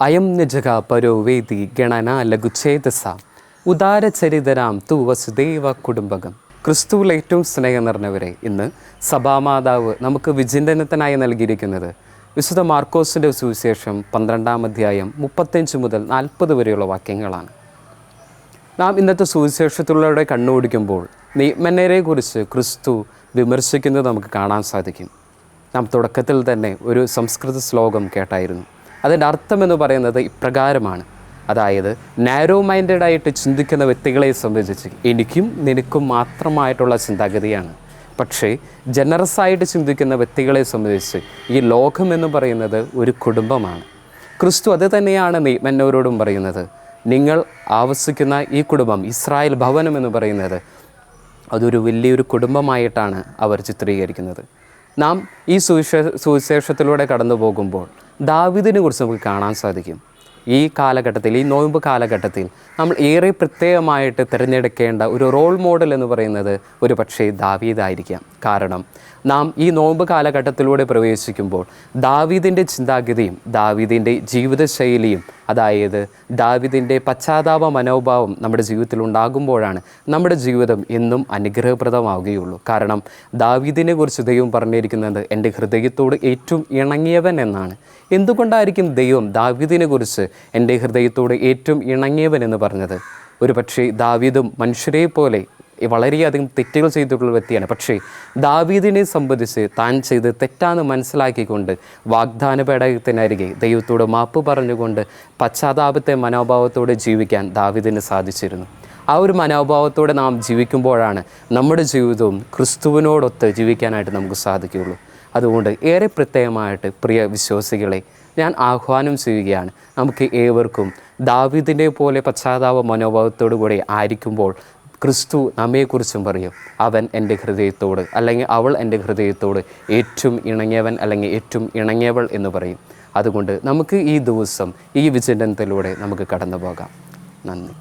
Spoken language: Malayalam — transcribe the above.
അയം നിജക പരോ വേദി ഗണന ലഘുഛേദസ ഉദാരചരിതരാം തു വസുദേവ കുടുംബകം. ക്രിസ്തുവിൽ ഏറ്റവും സ്നേഹം നിറഞ്ഞവരെ, ഇന്ന് സഭാമാതാവ് നമുക്ക് വിചിന്തനത്തിനായി നൽകിയിരിക്കുന്നത് വിശുദ്ധ മാർക്കോസിൻ്റെ സുവിശേഷം 12-ാം അധ്യായം 35 മുതൽ 40 വരെയുള്ള വാക്യങ്ങളാണ്. നാം ഇന്നത്തെ സുവിശേഷത്തിലൂടെ കണ്ണോടിക്കുമ്പോൾ നെയ്മന്നരെക്കുറിച്ച് ക്രിസ്തു വിമർശിക്കുന്നത് നമുക്ക് കാണാൻ സാധിക്കും. നാം തുടക്കത്തിൽ തന്നെ ഒരു സംസ്കൃത ശ്ലോകം കേട്ടായിരുന്നു. അതിൻ്റെ അർത്ഥമെന്ന് പറയുന്നത് ഇപ്രകാരമാണ്. അതായത്, നാരോ മൈൻഡായിട്ട് ചിന്തിക്കുന്ന വ്യക്തികളെ സംബന്ധിച്ച് എനിക്കും നിനക്കും മാത്രമായിട്ടുള്ള ചിന്താഗതിയാണ്. പക്ഷേ ജനറസായിട്ട് ചിന്തിക്കുന്ന വ്യക്തികളെ സംബന്ധിച്ച് ഈ ലോകം എന്ന് പറയുന്നത് ഒരു കുടുംബമാണ്. ക്രിസ്തു അത് തന്നെയാണ് നെയ്മന്നവരോടും പറയുന്നത്. നിങ്ങൾ ആവസിക്കുന്ന ഈ കുടുംബം, ഇസ്രായേൽ ഭവനം എന്ന് പറയുന്നത്, അതൊരു വലിയൊരു കുടുംബമായിട്ടാണ് അവർ ചിത്രീകരിക്കുന്നത്. നാം ഈ സുവിശേഷത്തിലൂടെ കടന്നു പോകുമ്പോൾ ദാവീദിനെ കുറിച്ച് നമുക്ക് കാണാൻ സാധിക്കും. ഈ കാലഘട്ടത്തിൽ, ഈ നോയമ്പ് കാലഘട്ടത്തിൽ നമ്മൾ ഏറെ പ്രത്യേകമായിട്ട് തിരഞ്ഞെടുക്കേണ്ട ഒരു റോൾ മോഡൽ എന്ന് പറയുന്നത് ഒരു പക്ഷേ ദാവീദായിരിക്കാം. കാരണം നാം ഈ നോമ്പ് കാലഘട്ടത്തിലൂടെ പ്രവേശിക്കുമ്പോൾ ദാവീദിൻ്റെ ചിന്താഗതിയും ദാവീദിൻ്റെ ജീവിതശൈലിയും, അതായത് ദാവീദിൻ്റെ പശ്ചാത്താപ മനോഭാവം നമ്മുടെ ജീവിതത്തിൽ ഉണ്ടാകുമ്പോഴാണ് നമ്മുടെ ജീവിതം എന്നും അനുഗ്രഹപ്രദമാവുകയുള്ളൂ. കാരണം ദാവീദിനെ കുറിച്ച് ദൈവം പറഞ്ഞിരിക്കുന്നത് എൻ്റെ ഹൃദയത്തോട് ഏറ്റവും ഇണങ്ങിയവൻ എന്നാണ്. എന്തുകൊണ്ടായിരിക്കും ദൈവം ദാവീദിനെ കുറിച്ച് എൻ്റെ ഹൃദയത്തോട് ഏറ്റവും ഇണങ്ങിയവൻ എന്ന് പറഞ്ഞത്? ഒരു പക്ഷേ ദാവീദും മനുഷ്യരെ പോലെ വളരെയധികം തെറ്റുകൾ ചെയ്തിട്ടുള്ള വ്യക്തിയാണ്. പക്ഷേ ദാവീദിനെ സംബന്ധിച്ച് താൻ ചെയ്ത് തെറ്റാന്ന് മനസ്സിലാക്കിക്കൊണ്ട് വാഗ്ദാന പേടകത്തിനരികെ ദൈവത്തോട് മാപ്പ് പറഞ്ഞുകൊണ്ട് പശ്ചാത്താപത്തെ മനോഭാവത്തോടെ ജീവിക്കാൻ ദാവീദിന് സാധിച്ചിരുന്നു. ആ ഒരു മനോഭാവത്തോടെ നാം ജീവിക്കുമ്പോഴാണ് നമ്മുടെ ജീവിതവും ക്രിസ്തുവിനോടൊത്ത് ജീവിക്കാനായിട്ട് നമുക്ക് സാധിക്കുകയുള്ളൂ. അതുകൊണ്ട് ഏറെ പ്രത്യേകമായിട്ട് പ്രിയ വിശ്വാസികളെ ഞാൻ ആഹ്വാനം ചെയ്യുകയാണ്. നമുക്ക് ഏവർക്കും ദാവീദിനെ പോലെ പശ്ചാത്താപ മനോഭാവത്തോടു കൂടി ആയിരിക്കുമ്പോൾ ക്രിസ്തു നമ്മെക്കുറിച്ചും പറയും, അവൻ എൻ്റെ ഹൃദയത്തോട്, അല്ലെങ്കിൽ അവൾ എൻ്റെ ഹൃദയത്തോട് ഏറ്റവും ഇണങ്ങിയവൻ അല്ലെങ്കിൽ ഏറ്റവും ഇണങ്ങിയവൾ എന്ന് പറയും. അതുകൊണ്ട് നമുക്ക് ഈ ദിവസം ഈ വിചിന്തനത്തിലൂടെ നമുക്ക് കടന്നു പോകാം. നന്ദി.